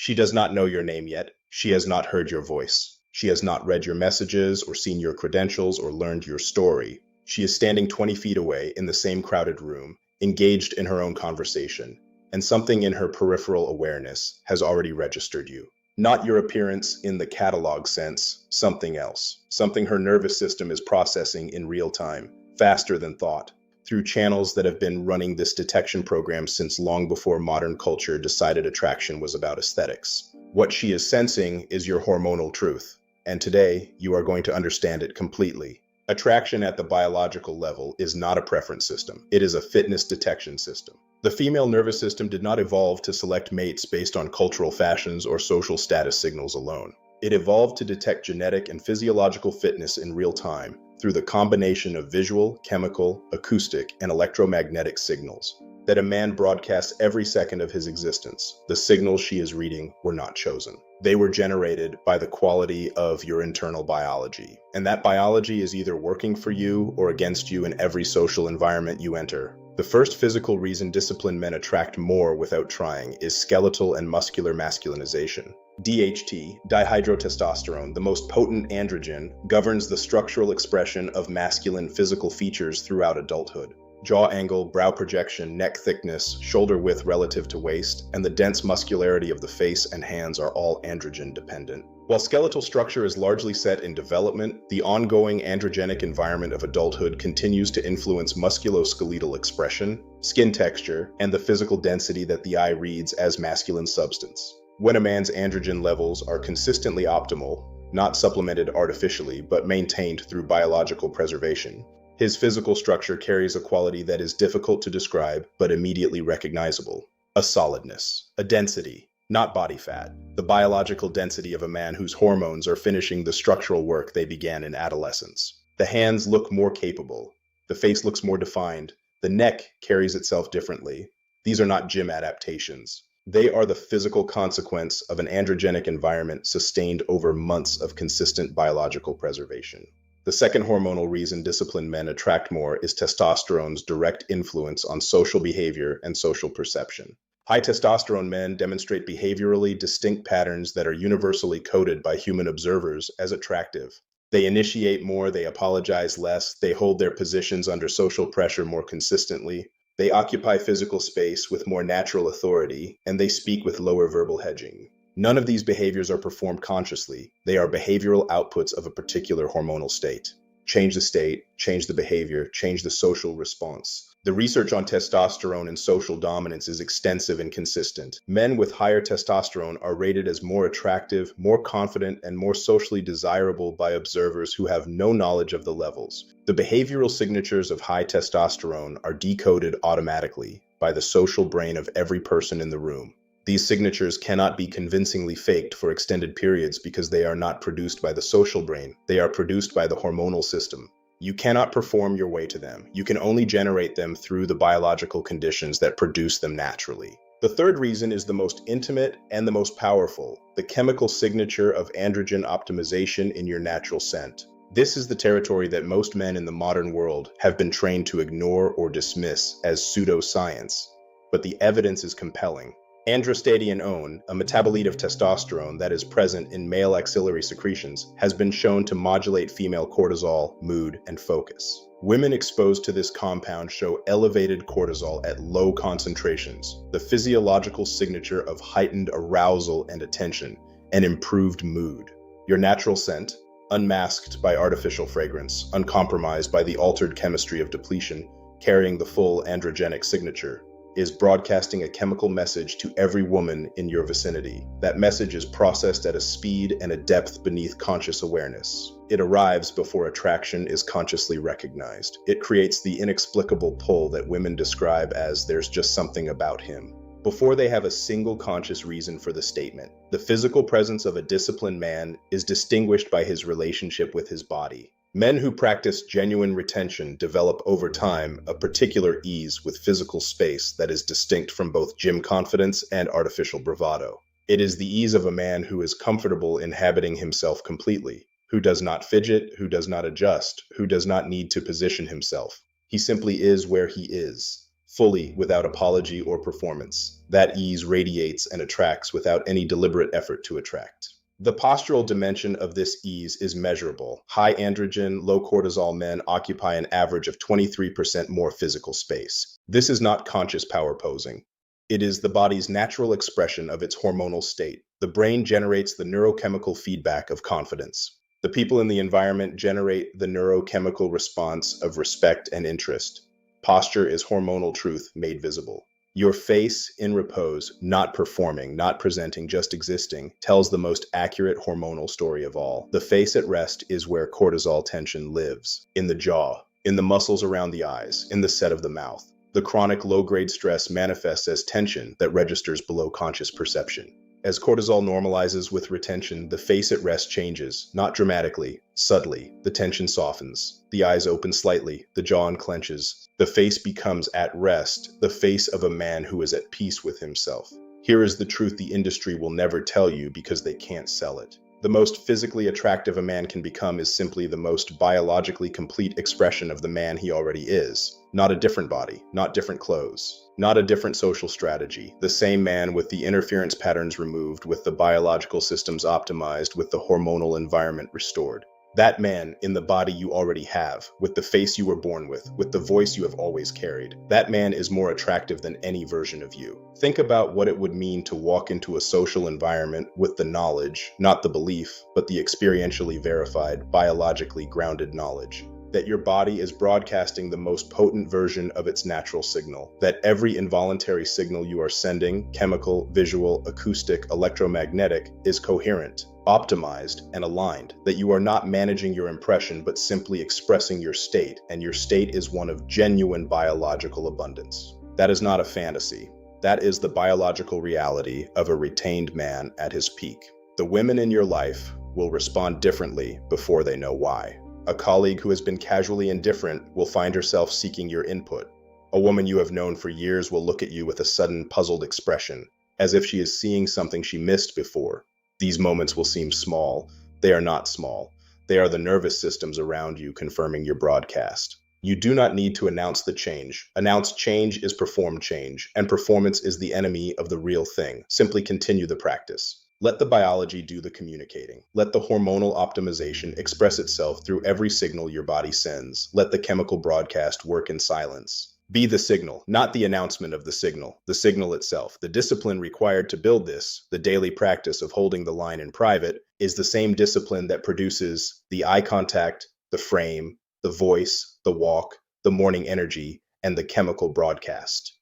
She does not know your name yet. She has not heard your voice. She has not read your messages or seen your credentials or learned your story. She is standing 20 feet away in the same crowded room, engaged in her own conversation, and something in her peripheral awareness has already registered you. Not your appearance in the catalog sense, something else. Something her nervous system is processing in real time, faster than thought, through channels that have been running this detection program since long before modern culture decided attraction was about aesthetics. What she is sensing is your hormonal truth, and today you are going to understand it completely. Attraction at the biological level is not a preference system. It is a fitness detection system. The female nervous system did not evolve to select mates based on cultural fashions or social status signals alone. It evolved to detect genetic and physiological fitness in real time through the combination of visual, chemical, acoustic, and electromagnetic signals that a man broadcasts every second of his existence. The signals she is reading were not chosen. They were generated by the quality of your internal biology. And that biology is either working for you or against you in every social environment you enter. The first physical reason disciplined men attract more without trying is skeletal and muscular masculinization. DHT, dihydrotestosterone, the most potent androgen, governs the structural expression of masculine physical features throughout adulthood. Jaw angle, brow projection, neck thickness, shoulder width relative to waist, and the dense muscularity of the face and hands are all androgen dependent. While skeletal structure is largely set in development, the ongoing androgenic environment of adulthood continues to influence musculoskeletal expression, skin texture, and the physical density that the eye reads as masculine substance. When a man's androgen levels are consistently optimal, not supplemented artificially, but maintained through biological preservation, his physical structure carries a quality that is difficult to describe, but immediately recognizable. A solidness, a density, not body fat, the biological density of a man whose hormones are finishing the structural work they began in adolescence. The hands look more capable, the face looks more defined, the neck carries itself differently. These are not gym adaptations. They are the physical consequence of an androgenic environment sustained over months of consistent biological preservation. The second hormonal reason disciplined men attract more is testosterone's direct influence on social behavior and social perception. High testosterone men demonstrate behaviorally distinct patterns that are universally coded by human observers as attractive. They initiate more, they apologize less, they hold their positions under social pressure more consistently, they occupy physical space with more natural authority, and they speak with lower verbal hedging. None of these behaviors are performed consciously. They are behavioral outputs of a particular hormonal state. Change the state, change the behavior, change the social response. The research on testosterone and social dominance is extensive and consistent. Men with higher testosterone are rated as more attractive, more confident, and more socially desirable by observers who have no knowledge of the levels. The behavioral signatures of high testosterone are decoded automatically by the social brain of every person in the room. These signatures cannot be convincingly faked for extended periods because they are not produced by the social brain. They are produced by the hormonal system. You cannot perform your way to them. You can only generate them through the biological conditions that produce them naturally. The third reason is the most intimate and the most powerful, the chemical signature of androgen optimization in your natural scent. This is the territory that most men in the modern world have been trained to ignore or dismiss as pseudoscience, but the evidence is compelling. Androstenedione, a metabolite of testosterone that is present in male axillary secretions, has been shown to modulate female cortisol, mood, and focus. Women exposed to this compound show elevated cortisol at low concentrations, the physiological signature of heightened arousal and attention, and improved mood. Your natural scent, unmasked by artificial fragrance, uncompromised by the altered chemistry of depletion, carrying the full androgenic signature, is broadcasting a chemical message to every woman in your vicinity. That message is processed at a speed and a depth beneath conscious awareness. It arrives before attraction is consciously recognized. It creates the inexplicable pull that women describe as "there's just something about him," before they have a single conscious reason for the statement. The physical presence of a disciplined man is distinguished by his relationship with his body. Men who practice genuine retention develop over time a particular ease with physical space that is distinct from both gym confidence and artificial bravado. It is the ease of a man who is comfortable inhabiting himself completely, who does not fidget, who does not adjust, who does not need to position himself. He simply is where he is, fully without apology or performance. That ease radiates and attracts without any deliberate effort to attract. The postural dimension of this ease is measurable. High androgen, low cortisol men occupy an average of 23% more physical space. This is not conscious power posing. It is the body's natural expression of its hormonal state. The brain generates the neurochemical feedback of confidence. The people in the environment generate the neurochemical response of respect and interest. Posture is hormonal truth made visible. Your face in repose, not performing, not presenting, just existing, tells the most accurate hormonal story of all. The face at rest is where cortisol tension lives, in the jaw, in the muscles around the eyes, in the set of the mouth. The chronic low-grade stress manifests as tension that registers below conscious perception. As cortisol normalizes with retention, the face at rest changes, not dramatically, subtly. The tension softens, the eyes open slightly, the jaw unclenches. The face becomes at rest, the face of a man who is at peace with himself. Here is the truth the industry will never tell you because they can't sell it. The most physically attractive a man can become is simply the most biologically complete expression of the man he already is. Not a different body, not different clothes, not a different social strategy. The same man with the interference patterns removed, with the biological systems optimized, with the hormonal environment restored. That man in the body you already have, with the face you were born with the voice you have always carried. That man is more attractive than any version of you. Think about what it would mean to walk into a social environment with the knowledge, not the belief, but the experientially verified, biologically grounded knowledge. That your body is broadcasting the most potent version of its natural signal, that every involuntary signal you are sending, chemical, visual, acoustic, electromagnetic, is coherent, optimized, and aligned, that you are not managing your impression but simply expressing your state, and your state is one of genuine biological abundance. That is not a fantasy. That is the biological reality of a retained man at his peak. The women in your life will respond differently before they know why. A colleague who has been casually indifferent will find herself seeking your input. A woman you have known for years will look at you with a sudden puzzled expression, as if she is seeing something she missed before. These moments will seem small. They are not small. They are the nervous systems around you confirming your broadcast. You do not need to announce the change. Announced change is performed change, and performance is the enemy of the real thing. Simply continue the practice. Let the biology do the communicating. Let the hormonal optimization express itself through every signal your body sends. Let the chemical broadcast work in silence. Be the signal, not the announcement of the signal itself. The discipline required to build this, the daily practice of holding the line in private, is the same discipline that produces the eye contact, the frame, the voice, the walk, the morning energy, and the chemical broadcast.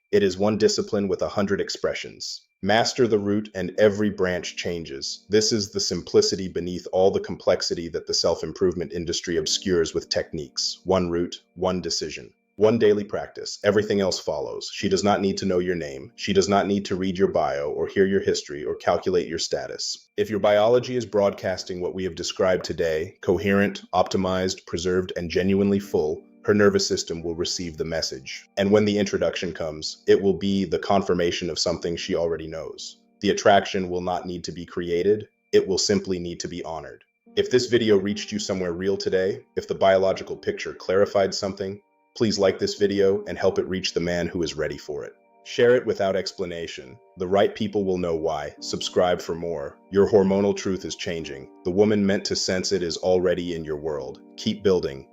It is one discipline with 100 expressions. Master the root and every branch changes. This is the simplicity beneath all the complexity that the self-improvement industry obscures with techniques. One root, one decision. One daily practice. Everything else follows. She does not need to know your name. She does not need to read your bio or hear your history or calculate your status. If your biology is broadcasting what we have described today, coherent, optimized, preserved, and genuinely full, her nervous system will receive the message. And when the introduction comes, it will be the confirmation of something she already knows. The attraction will not need to be created. It will simply need to be honored. If this video reached you somewhere real today, if the biological picture clarified something, please like this video and help it reach the man who is ready for it. Share it without explanation. The right people will know why. Subscribe for more. Your hormonal truth is changing. The woman meant to sense it is already in your world. Keep building.